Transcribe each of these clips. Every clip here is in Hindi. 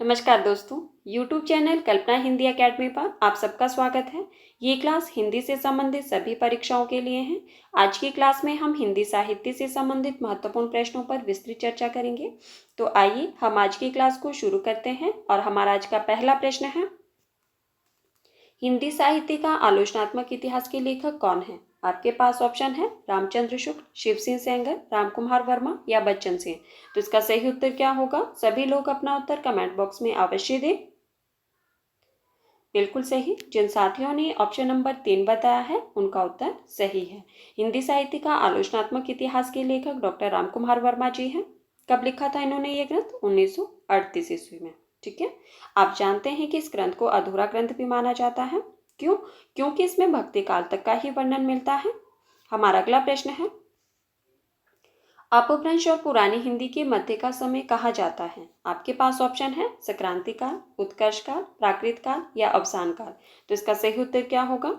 नमस्कार दोस्तों, YouTube चैनल कल्पना हिंदी एकेडमी पर आप सबका स्वागत है। ये क्लास हिंदी से संबंधित सभी परीक्षाओं के लिए है। आज की क्लास में हम हिंदी साहित्य से संबंधित महत्वपूर्ण प्रश्नों पर विस्तृत चर्चा करेंगे। तो आइए हम आज की क्लास को शुरू करते हैं और हमारा आज का पहला प्रश्न है, हिंदी साहित्य का आलोचनात्मक इतिहास के लेखक कौन है? आपके पास ऑप्शन है रामचंद्र शुक्ल, शिव सिंह सेंगर, रामकुमार वर्मा या बच्चन सिंह। तो इसका सही उत्तर क्या होगा? सभी लोग अपना उत्तर कमेंट बॉक्स में अवश्य दें। बिल्कुल सही। जिन साथियों ने ऑप्शन नंबर 3 बताया है उनका उत्तर सही है। हिंदी साहित्य का आलोचनात्मक इतिहास के लेखक डॉक्टर रामकुमार वर्मा जी हैं। कब लिखा था इन्होंने ये ग्रंथ? 1938 ईस्वी में। ठीक है। आप जानते हैं कि इस ग्रंथ को अधूरा ग्रंथ भी माना जाता है। क्यों? क्योंकि इसमें भक्ति काल तक का ही वर्णन मिलता है। हमारा अगला प्रश्न है, अपभ्रंश और पुरानी हिंदी के मध्य का समय कहा जाता है? आपके पास ऑप्शन है संक्रांति काल, उत्कर्ष काल, प्राकृत काल या अवसान काल। तो इसका सही उत्तर क्या होगा?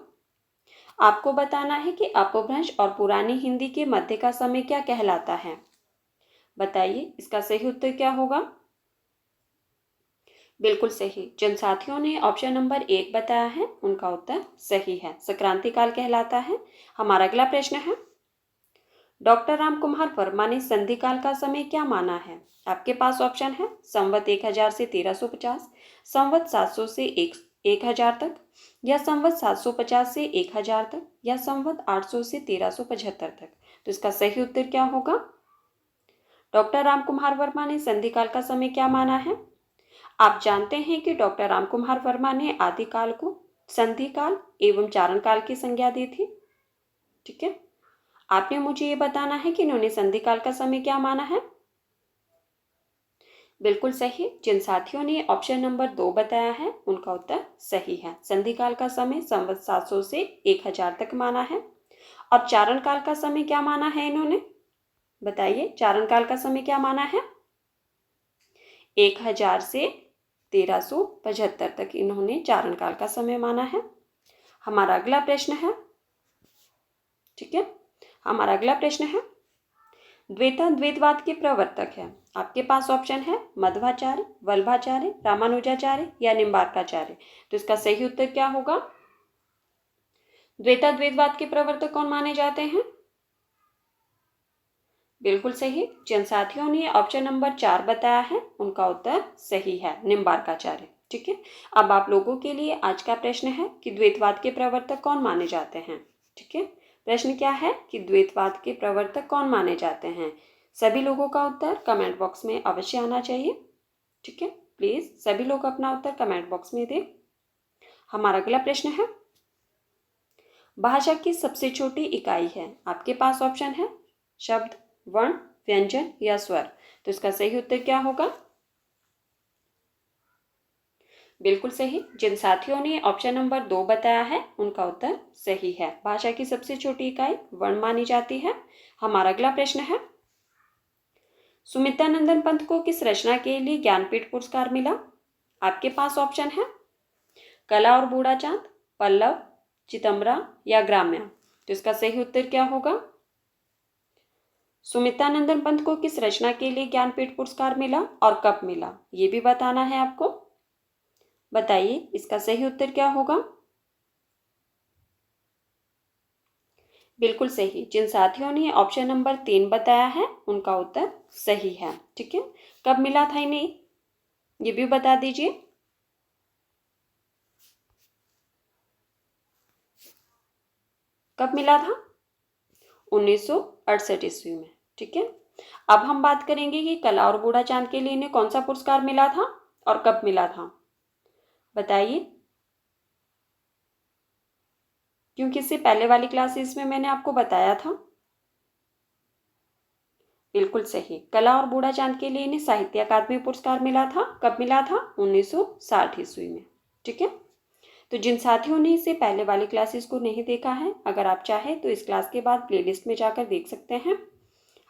आपको बताना है कि अपभ्रंश और पुरानी हिंदी के मध्य का समय क्या कहलाता है। बताइए इसका सही उत्तर क्या होगा? बिल्कुल सही। जिन साथियों ने ऑप्शन नंबर 1 बताया है उनका उत्तर सही है, संक्रांति काल कहलाता है। हमारा अगला प्रश्न है, डॉक्टर रामकुमार वर्मा ने संधि काल का समय क्या माना है? आपके पास ऑप्शन है संवत 1000 से 1350, संवत 700 से 1000 तक, या संवत 750 से 1000 तक, या संवत 800 से 1375 तक। तो इसका सही उत्तर क्या होगा? डॉक्टर रामकुमार वर्मा ने संधि काल का समय क्या माना है? आप जानते हैं कि डॉक्टर रामकुमार वर्मा ने आदिकाल को संधि काल एवं चारण काल की संज्ञा दी थी। ठीक है। आपने मुझे ये बताना है कि इन्होंने संधि काल का समय क्या माना है। बिल्कुल सही। जिन साथियों ने ऑप्शन नंबर 2 बताया है उनका उत्तर सही है। संधि काल का समय संवत 700 से 1000 तक माना है। और चारण काल का समय क्या माना है इन्होंने? बताइए, चारण काल का समय क्या माना है? 1000 से 1375 तक इन्होंने चारण काल का समय माना है। हमारा अगला प्रश्न है, ठीक है, हमारा अगला प्रश्न है, द्वैता द्वैतवाद के प्रवर्तक है। आपके पास ऑप्शन है मध्वाचार्य, वल्भाचार्य, रामानुजाचार्य या निम्बार्काचार्य। तो इसका सही उत्तर क्या होगा? द्वैता द्वैतवाद के प्रवर्तक कौन माने जाते हैं? बिल्कुल सही। जिन साथियों ने ऑप्शन नंबर 4 बताया है उनका उत्तर सही है, निम्बार्काचार्य। ठीक है। अब आप लोगों के लिए आज का प्रश्न है कि द्वैतवाद के प्रवर्तक कौन माने जाते हैं। ठीक है। प्रश्न क्या है कि द्वैतवाद के प्रवर्तक कौन माने जाते हैं। सभी लोगों का उत्तर कमेंट बॉक्स में अवश्य आना चाहिए। ठीक है। प्लीज सभी लोग अपना उत्तर कमेंट बॉक्स में दें। हमारा अगला प्रश्न है, भाषा की सबसे छोटी इकाई है। आपके पास ऑप्शन है शब्द, वर्ण, व्यंजन या स्वर। तो इसका सही उत्तर क्या होगा? बिल्कुल सही। जिन साथियों ने ऑप्शन नंबर 2 बताया है उनका उत्तर सही है। भाषा की सबसे छोटी इकाई वर्ण मानी जाती है। हमारा अगला प्रश्न है, सुमित्रानंदन पंत को किस रचना के लिए ज्ञानपीठ पुरस्कार मिला? आपके पास ऑप्शन है कला और बूढ़ा चांद, पल्लव, चितंबरा या ग्राम्या। तो इसका सही उत्तर क्या होगा? सुमित्रानंदन पंत को किस रचना के लिए ज्ञानपीठ पुरस्कार मिला और कब मिला, ये भी बताना है आपको। बताइए इसका सही उत्तर क्या होगा? बिल्कुल सही। जिन साथियों ने ऑप्शन नंबर 3 बताया है उनका उत्तर सही है। ठीक है। कब मिला था इन्हें, ये भी बता दीजिए। कब मिला था? 1968 ईस्वी में। ठीक है। अब हम बात करेंगे कि कला और बूढ़ा चांद के लिए इन्हें कौन सा पुरस्कार मिला था और कब मिला था। बताइए, क्योंकि इससे पहले वाली क्लासेस में मैंने आपको बताया था। बिल्कुल सही। कला और बूढ़ा चांद के लिए इन्हें साहित्य अकादमी पुरस्कार मिला था। कब मिला था? 1960 ईस्वी में। ठीक है। तो जिन साथियों ने इसे पहले वाली क्लासेस को नहीं देखा है, अगर आप चाहें तो इस क्लास के बाद प्लेलिस्ट में जाकर देख सकते हैं।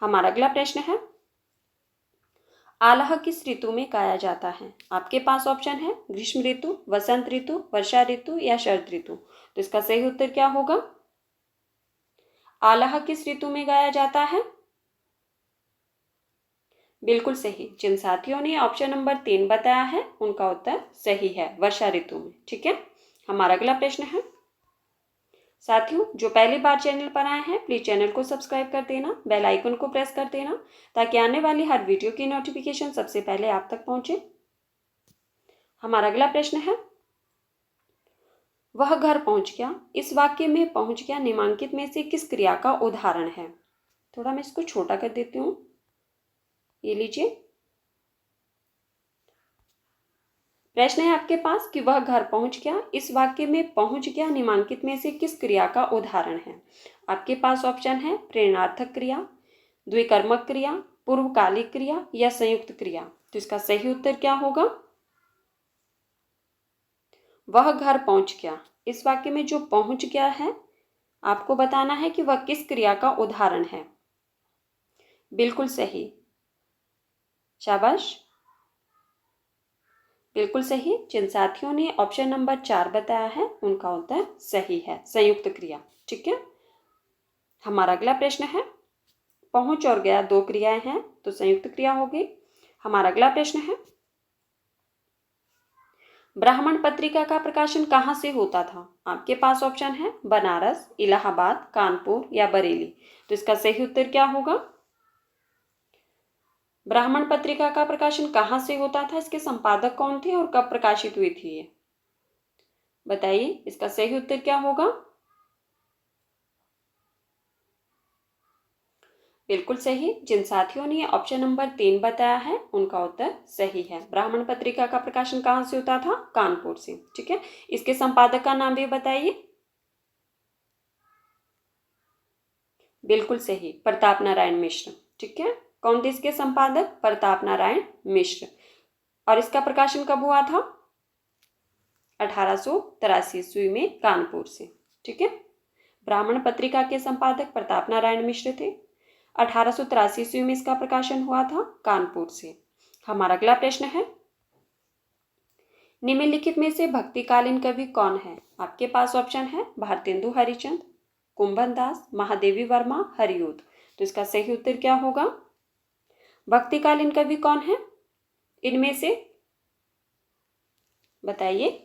हमारा अगला प्रश्न है, आलाह किस ऋतु में गाया जाता है? आपके पास ऑप्शन है ग्रीष्म ऋतु, वसंत ऋतु, वर्षा ऋतु या शरद ऋतु। तो इसका सही उत्तर क्या होगा? आलाह किस ऋतु में गाया जाता है? बिल्कुल सही। जिन साथियों ने ऑप्शन नंबर 3 बताया है उनका उत्तर सही है, वर्षा ऋतु में। ठीक है, हमारा अगला प्रश्न है। साथियों, जो पहली बार चैनल पर आए हैं प्लीज चैनल को सब्सक्राइब कर देना, बेल आइकन को प्रेस कर देना ताकि आने वाली हर वीडियो की नोटिफिकेशन सबसे पहले आप तक पहुंचे। हमारा अगला प्रश्न है। वह घर पहुंच गया, इस वाक्य में पहुंच गया निम्नलिखित में से किस क्रिया का उदाहरण है? थोड़ा मैं इसको छोटा कर देती हूँ, ये लीजिए। प्रश्न है आपके पास कि वह घर पहुंच गया, इस वाक्य में पहुंच गया निम्नलिखित में से किस क्रिया का उदाहरण है? आपके पास ऑप्शन है प्रेरणार्थक क्रिया, द्विकर्मक क्रिया, पूर्वकालिक क्रिया या संयुक्त क्रिया। तो इसका सही उत्तर क्या होगा? वह घर पहुंच गया, इस वाक्य में जो पहुंच गया है आपको बताना है कि वह किस क्रिया का उदाहरण है। बिल्कुल सही, शाबाश, बिल्कुल सही। जिन साथियों ने ऑप्शन नंबर 4 बताया है उनका उत्तर सही है, संयुक्त क्रिया। ठीक है, हमारा अगला प्रश्न है। पहुंच और गया दो क्रियाएं हैं तो संयुक्त क्रिया होगी। हमारा अगला प्रश्न है। ब्राह्मण पत्रिका का प्रकाशन कहाँ से होता था? आपके पास ऑप्शन है बनारस, इलाहाबाद, कानपुर या बरेली। तो इसका सही उत्तर क्या होगा? ब्राह्मण पत्रिका का प्रकाशन कहाँ से होता था, इसके संपादक कौन थे और कब प्रकाशित हुई थी ये बताइए, इसका सही उत्तर क्या होगा? बिल्कुल सही। जिन साथियों ने ऑप्शन नंबर 3 बताया है उनका उत्तर सही है। ब्राह्मण पत्रिका का प्रकाशन कहाँ से होता था? कानपुर से। ठीक है, इसके संपादक का नाम भी बताइए। बिल्कुल सही, प्रताप नारायण मिश्र। ठीक है, कौन थे इसके संपादक? प्रताप नारायण मिश्र। और इसका प्रकाशन कब हुआ था? 1883 ईस्वी में कानपुर से। ठीक है, ब्राह्मण पत्रिका के संपादक प्रताप नारायण मिश्र थे। 1883 ईस्वी में इसका प्रकाशन हुआ था कानपुर से। हमारा अगला प्रश्न है। निम्नलिखित में से भक्तिकालीन कवि कौन है? आपके पास ऑप्शन है भारतेंदु हरिश्चंद्र, कुंभन दास, महादेवी वर्मा, हरियूद। तो इसका सही उत्तर क्या होगा? भक्तिकालीन कवि कौन है इनमें से बताइए।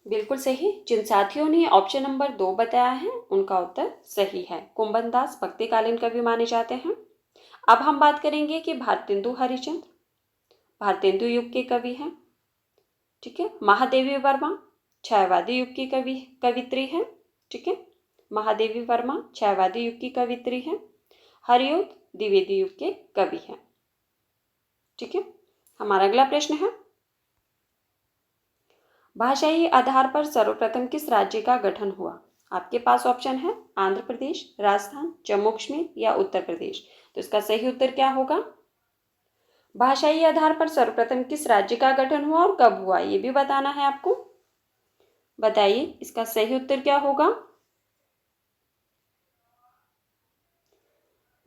बिल्कुल सही। जिन साथियों ने ऑप्शन नंबर 2 बताया है उनका उत्तर सही है, कुंभन दास भक्तिकालीन कवि माने जाते हैं। अब हम बात करेंगे कि भारतेंदु हरिश्चंद्र भारतेंदु युग के कवि हैं। ठीक है, महादेवी वर्मा छायावादी युग की कवित्री है। ठीक है, महादेवी वर्मा छायावादी युग की कवित्री है। हरियूद द्विवेदी युग के कवि हैं। ठीक है, हमारा अगला प्रश्न है। भाषाई आधार पर सर्वप्रथम किस राज्य का गठन हुआ? आपके पास ऑप्शन है आंध्र प्रदेश, राजस्थान, जम्मू कश्मीर या उत्तर प्रदेश। तो इसका सही उत्तर क्या होगा? भाषाई आधार पर सर्वप्रथम किस राज्य का गठन हुआ और कब हुआ ये भी बताना है आपको। बताइए, इसका सही उत्तर क्या होगा?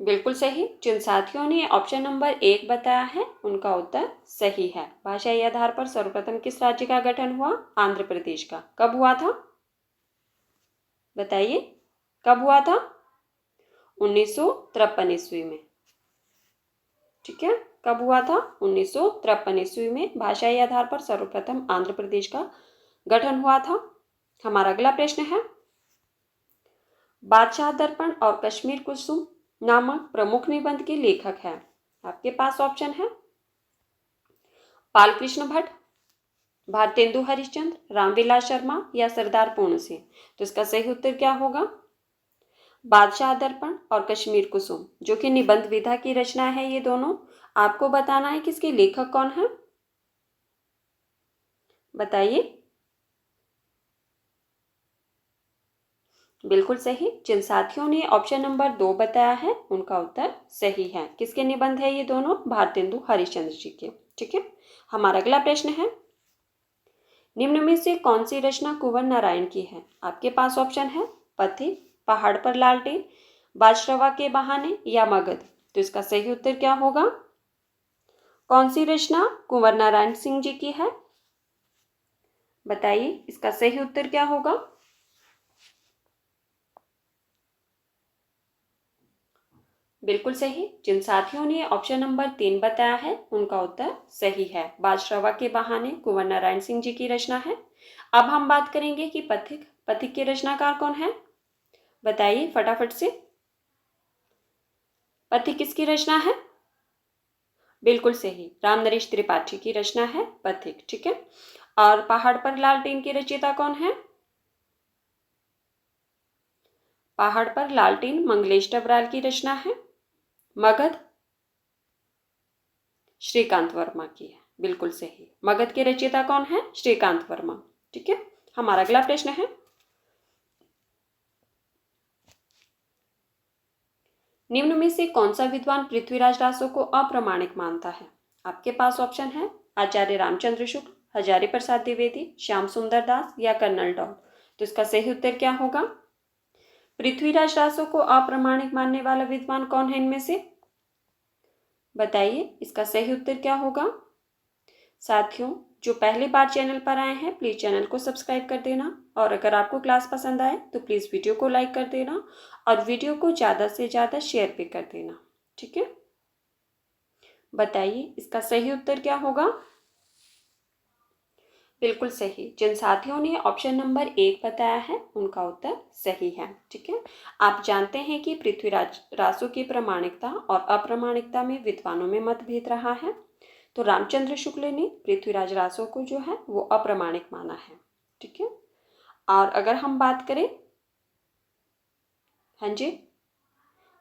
बिल्कुल सही। जिन साथियों ने ऑप्शन नंबर 1 बताया है उनका उत्तर सही है। भाषाई आधार पर सर्वप्रथम किस राज्य का गठन हुआ? आंध्र प्रदेश का। कब हुआ था बताइए, कब हुआ था? 1953 ईस्वी में। ठीक है, कब हुआ था? 1953 ईस्वी में भाषाई आधार पर सर्वप्रथम आंध्र प्रदेश का गठन हुआ था। हमारा अगला प्रश्न है। बादशाह दर्पण और कश्मीर कुसुम नामक प्रमुख निबंध के लेखक हैं। आपके पास ऑप्शन है बालकृष्ण भट्ट, भारतेंदु हरिश्चंद्र, रामविलास शर्मा या सरदार पूर्ण सिंह। तो इसका सही उत्तर क्या होगा? बादशाह दर्पण और कश्मीर कुसुम जो कि निबंध विधा की रचना है, ये दोनों आपको बताना है कि इसके लेखक कौन है बताइए। बिल्कुल सही। जिन साथियों ने ऑप्शन नंबर 2 बताया है उनका उत्तर सही है। किसके निबंध है ये दोनों? भारतेंदु हरिश्चंद्र जी के। ठीक है, हमारा अगला प्रश्न है। निम्न में से कौन सी रचना कुंवर नारायण की है? आपके पास ऑप्शन है पथिक, पहाड़ पर लालटेन, बाजरवा के बहाने या मगध। तो इसका सही उत्तर क्या होगा? कौन सी रचना कुंवर नारायण सिंह जी की है बताइए, इसका सही उत्तर क्या होगा? बिल्कुल सही। जिन साथियों ने ऑप्शन नंबर 3 बताया है उनका उत्तर सही है। बादशाह के बहाने कुंवर नारायण सिंह जी की रचना है। अब हम बात करेंगे कि पथिक पथिक के रचनाकार कौन है, बताइए फटाफट से। पथिक किसकी रचना है? बिल्कुल सही, रामनरेश त्रिपाठी की रचना है पथिक। ठीक है। और पहाड़ पर लालटेन की रचयिता कौन है? पहाड़ पर लालटेन मंगलेश डबराल की रचना है। मगध श्रीकांत वर्मा की है। बिल्कुल सही, मगध के रचयिता कौन है? श्रीकांत वर्मा। ठीक है। हमारा अगला प्रश्न है, निम्न में से कौन सा विद्वान पृथ्वीराज रासो को अप्रामाणिक मानता है? आपके पास ऑप्शन है आचार्य रामचंद्र शुक्ल, हजारी प्रसाद द्विवेदी, श्याम सुंदर दास या कर्नल डॉट। तो इसका सही उत्तर क्या होगा? पृथ्वीराज रासो को अप्रामाणिक मानने वाला विद्वान कौन है इनमें से, बताइए इसका सही उत्तर क्या होगा। साथियों, जो पहली बार चैनल पर आए हैं प्लीज़ चैनल को सब्सक्राइब कर देना, और अगर आपको क्लास पसंद आए तो प्लीज़ वीडियो को लाइक कर देना और वीडियो को ज़्यादा से ज़्यादा शेयर भी कर देना। ठीक है। बताइए इसका सही उत्तर क्या होगा। बिल्कुल सही, जिन साथियों ने ऑप्शन नंबर 1 बताया है उनका उत्तर सही है। ठीक है। आप जानते हैं कि पृथ्वीराज रासो की प्रामाणिकता और अप्रामाणिकता में विद्वानों में मतभेद रहा है। तो रामचंद्र शुक्ल ने पृथ्वीराज रासो को जो है वो अप्रामाणिक माना है। ठीक है। और अगर हम बात करें, हाँ जी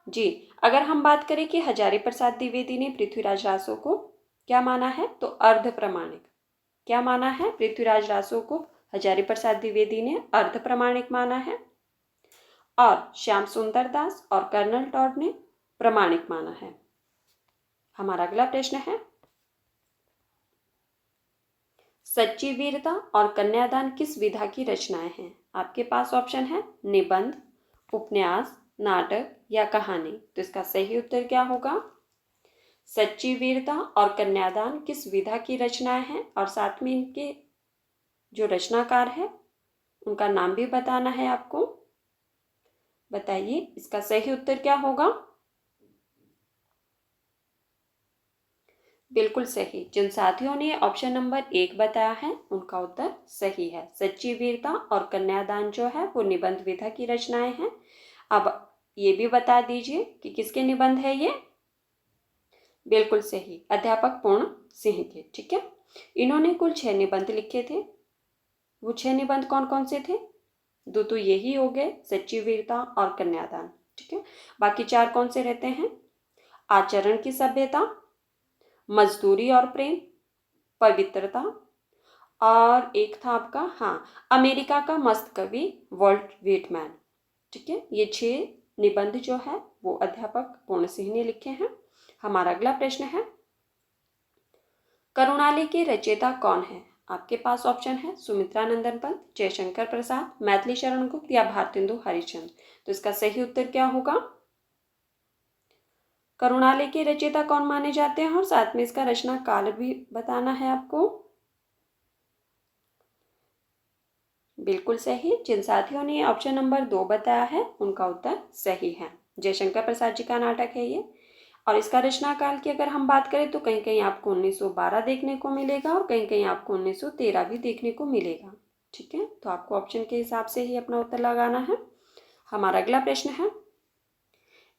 जी, अगर हम बात करें कि हजारी प्रसाद द्विवेदी ने पृथ्वीराज रासो को क्या माना है, तो अर्ध प्रमाणिक। क्या माना है? पृथ्वीराज रासो को हजारी प्रसाद द्विवेदी ने अर्ध प्रमाणिक माना है, और श्याम सुंदर दास और कर्नल टॉड ने प्रमाणिक माना है। हमारा अगला प्रश्न है, सच्ची वीरता और कन्यादान किस विधा की रचनाएं हैं? आपके पास ऑप्शन है निबंध, उपन्यास, नाटक या कहानी। तो इसका सही उत्तर क्या होगा? सच्ची वीरता और कन्यादान किस विधा की रचनाएं हैं, और साथ में इनके जो रचनाकार है उनका नाम भी बताना है आपको। बताइए इसका सही उत्तर क्या होगा। बिल्कुल सही, जिन साथियों ने ऑप्शन नंबर 1 बताया है उनका उत्तर सही है। सच्ची वीरता और कन्यादान जो है वो निबंध विधा की रचनाएं हैं। अब ये भी बता दीजिए कि किसके निबंध है ये। बिल्कुल सही, अध्यापक पूर्ण सिंह के। ठीक है। इन्होंने कुल 6 निबंध लिखे थे। वो 6 निबंध कौन कौन से थे? दो तो यही हो गए, सच्ची वीरता और कन्यादान। ठीक है। बाकी 4 कौन से रहते हैं? आचरण की सभ्यता, मजदूरी और प्रेम, पवित्रता, और एक था आपका, हाँ, अमेरिका का मस्त कवि वॉल्ट व्हिटमैन। ठीक है। ये 6 निबंध जो है वो अध्यापक पूर्ण सिंह ने लिखे हैं। हमारा अगला प्रश्न है, करुणालय के रचयिता कौन है? आपके पास ऑप्शन है सुमित्रा नंदन पंत, जयशंकर प्रसाद, मैथिली शरण गुप्त या भारतेंदु हरिश्चंद्र। तो इसका सही उत्तर क्या होगा? करुणालय के रचयिता कौन माने जाते हैं, और साथ में इसका रचना काल भी बताना है आपको। बिल्कुल सही, जिन साथियों ने ऑप्शन नंबर 2 बताया है उनका उत्तर सही है। जयशंकर प्रसाद जी का नाटक है ये। और इसका रचना काल की अगर हम बात करें तो कहीं कहीं आपको 1912 देखने को मिलेगा और कहीं कहीं आपको 1913 भी देखने को मिलेगा। ठीक है। तो आपको ऑप्शन के हिसाब से ही अपना उत्तर लगाना है। हमारा अगला प्रश्न है,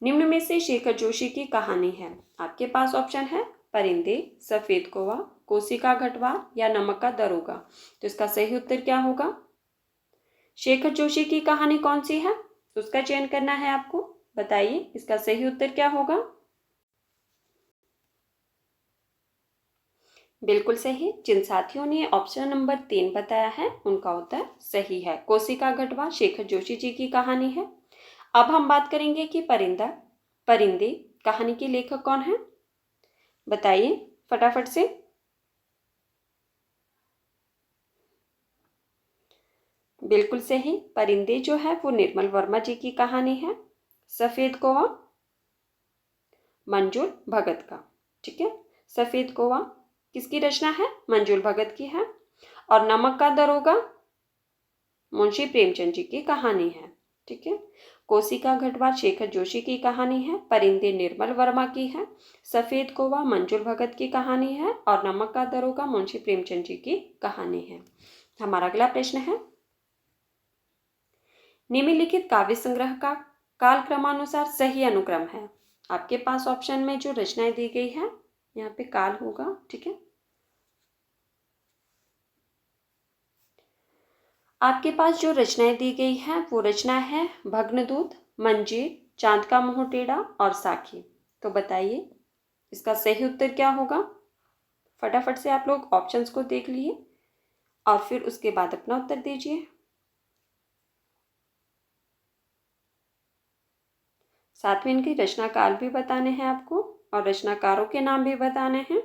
निम्न में से शेखर जोशी की कहानी है। आपके पास ऑप्शन है परिंदे, सफेद कौवा, कोसी का घटवार या नमक का दरोगा। तो इसका सही उत्तर क्या होगा? शेखर जोशी की कहानी कौन सी है उसका चयन करना है आपको। बताइए इसका सही उत्तर क्या होगा। बिल्कुल सही, जिन साथियों ने ऑप्शन नंबर 3 बताया है उनका उत्तर सही है। कोसी का घटवा शेखर जोशी जी की कहानी है। अब हम बात करेंगे कि परिंदे कहानी के लेखक कौन है, बताइए फटाफट से। बिल्कुल सही, परिंदे जो है वो निर्मल वर्मा जी की कहानी है। सफेद कौवा मंजुल भगत का। ठीक है। सफेद कौवा किसकी रचना है? मंजुल भगत की है। और नमक का दरोगा मुंशी प्रेमचंद जी की कहानी है। ठीक है। कोशिका गढ़वाल शेखर जोशी की कहानी है। परिंदे निर्मल वर्मा की है। सफ़ेद कौवा मंजुल भगत की कहानी है। और नमक का दरोगा मुंशी प्रेमचंद जी की कहानी है। हमारा अगला प्रश्न है, निम्नलिखित काव्य संग्रह का काल क्रमानुसार सही अनुक्रम है। आपके पास ऑप्शन में जो रचनाएं दी गई है, यहाँ पे काल होगा, ठीक है। आपके पास जो रचनाएं दी गई हैं वो रचना है भग्नदूत, मंजीर, चांद का मुंह टेढ़ा और साखी। तो बताइए इसका सही उत्तर क्या होगा। फटाफट से आप लोग ऑप्शंस को देख लिए और फिर उसके बाद अपना उत्तर दीजिए। साथ में इनके रचना काल भी बताने हैं आपको और रचनाकारों के नाम भी बताने हैं।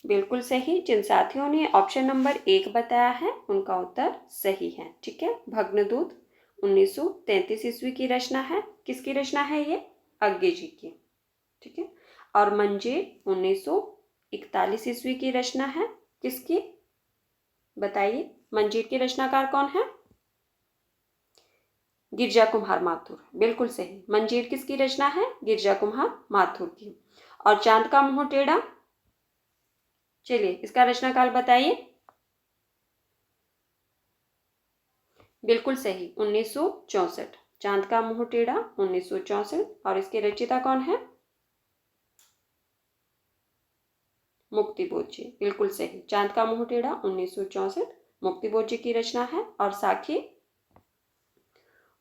बिल्कुल सही। जिन साथियों ने ऑप्शन नंबर 1 बताया है उनका उत्तर सही है, ठीक है। भग्नदूत 1933 ईस्वी की रचना है। किसकी रचना है ये? अग्गे जी की, ठीक है। और मंजीर 1941 ईस्वी की रचना है। किसकी? बताइए मंजीर के रचनाकार कौन है? गिरजा कुमार माथुर। बिल्कुल सही। मंजीर किसकी रचना है? गिरजा कुमार माथुर की। और चांद का मुंह टेढ़ा, चलिए इसका रचनाकाल बताइए। बिल्कुल सही, 1964। चांद का मुंह टेढ़ा 1964। और इसके रचयिता कौन है? मुक्तिबोध जी। बिल्कुल सही। चांद का मुंह टेढ़ा 1964 मुक्तिबोध जी की रचना है। और साखी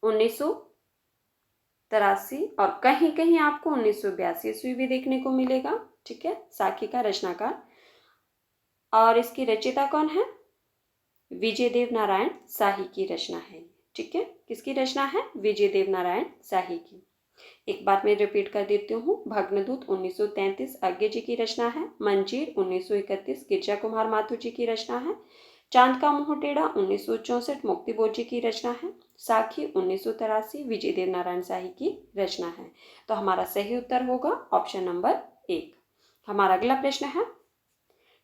1983 और कहीं कहीं आपको 1982 ईस्वी भी देखने को मिलेगा, ठीक है, साखी का रचनाकार। और इसकी रचयिता कौन है? विजय देव नारायण शाही की रचना है, ठीक है। किसकी रचना है? विजय देव नारायण शाही की। एक बार मैं रिपीट कर देती हूँ। भग्नदूत 1933 अज्ञे जी की रचना है। मंजीर 1931 गिरजा कुमार माथुर जी की रचना है। चांद का मुंह टेढ़ा 1964 मुक्तिबोध जी की रचना है। साखी 1983 विजय देव नारायण शाही की रचना है। तो हमारा सही उत्तर होगा ऑप्शन नंबर 1। हमारा अगला प्रश्न है,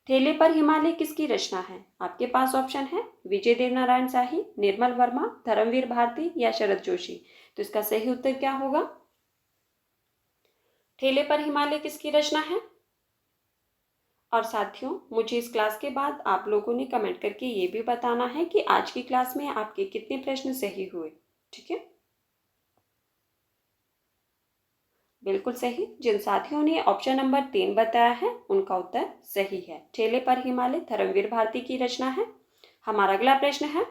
ठेले पर हिमालय किसकी रचना है? आपके पास ऑप्शन है विजय देव नारायण शाही, निर्मल वर्मा, धर्मवीर भारती या शरद जोशी। तो इसका सही उत्तर क्या होगा? ठेले पर हिमालय किसकी रचना है? और साथियों मुझे इस क्लास के बाद आप लोगों ने कमेंट करके ये भी बताना है कि आज की क्लास में आपके कितने प्रश्न सही हुए, ठीक है। बिल्कुल सही। जिन साथियों ने ऑप्शन नंबर 3 बताया है उनका उत्तर सही है। ठेले पर हिमालय धर्मवीर भारती की रचना है। हमारा अगला प्रश्न है,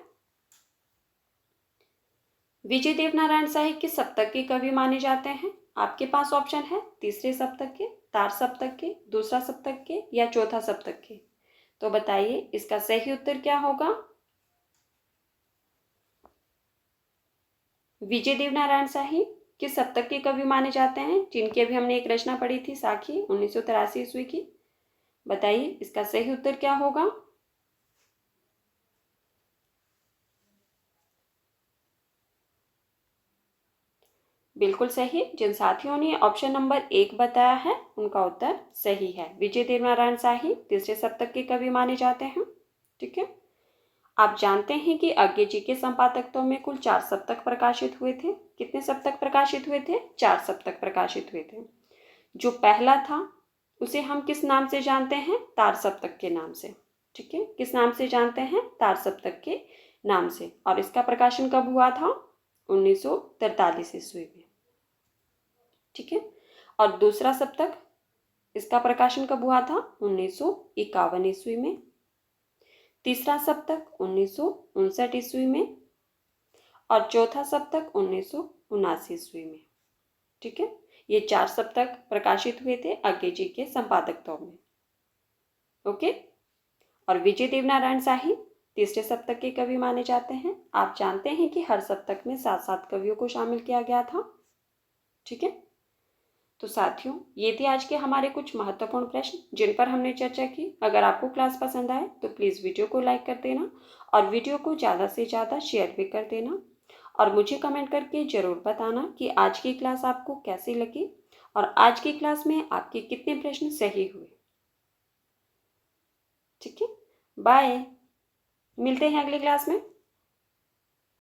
विजय देव नारायण शाही किस सप्तक के कवि माने जाते हैं? आपके पास ऑप्शन है तीसरे सप्तक के, तार सप्तक के, दूसरा सप्तक के या चौथा सप्तक के। तो बताइए इसका सही उत्तर क्या होगा। विजय देव नारायण शाही किस सप्तक के कवि माने जाते हैं? जिनकी अभी हमने एक रचना पढ़ी थी साखी 1983 ईस्वी की। बताइए इसका सही उत्तर क्या होगा। बिल्कुल सही। जिन साथियों ने ऑप्शन नंबर 1 बताया है उनका उत्तर सही है। विजय देव नारायण शाही तीसरे सप्तक के कवि माने जाते हैं, ठीक है। आप जानते हैं कि अज्ञे जी के संपादकत्व में कुल 4 सप्तक प्रकाशित हुए थे। कितने सप्तक प्रकाशित हुए थे? 4 सप्तक प्रकाशित हुए थे। जो पहला था उसे हम किस नाम से जानते हैं? तार सप्तक के नाम से, ठीक है। किस नाम से जानते हैं? तार सप्तक के नाम से। और इसका प्रकाशन कब हुआ था? 1943 ईस्वी में, ठीक है। और दूसरा सप्तक इसका प्रकाशन कब हुआ था? 1951 ईस्वी में। तीसरा सप्तक 1959 ईस्वी में। और चौथा सप्तक 1979 ईस्वी में, ठीक है। ये 4 सप्तक प्रकाशित हुए थे अज्ञे जी के संपादकत्व में, ओके। और विजय देव नारायण शाही तीसरे सप्तक के कवि माने जाते हैं। आप जानते हैं कि हर सप्तक में 7-7 कवियों को शामिल किया गया था, ठीक है। तो साथियों ये थे आज के हमारे कुछ महत्वपूर्ण प्रश्न जिन पर हमने चर्चा की। अगर आपको क्लास पसंद आए तो प्लीज़ वीडियो को लाइक कर देना और वीडियो को ज़्यादा से ज़्यादा शेयर भी कर देना। और मुझे कमेंट करके ज़रूर बताना कि आज की क्लास आपको कैसी लगी और आज की क्लास में आपके कितने प्रश्न सही हुए, ठीक है। बाय, मिलते हैं अगली क्लास में।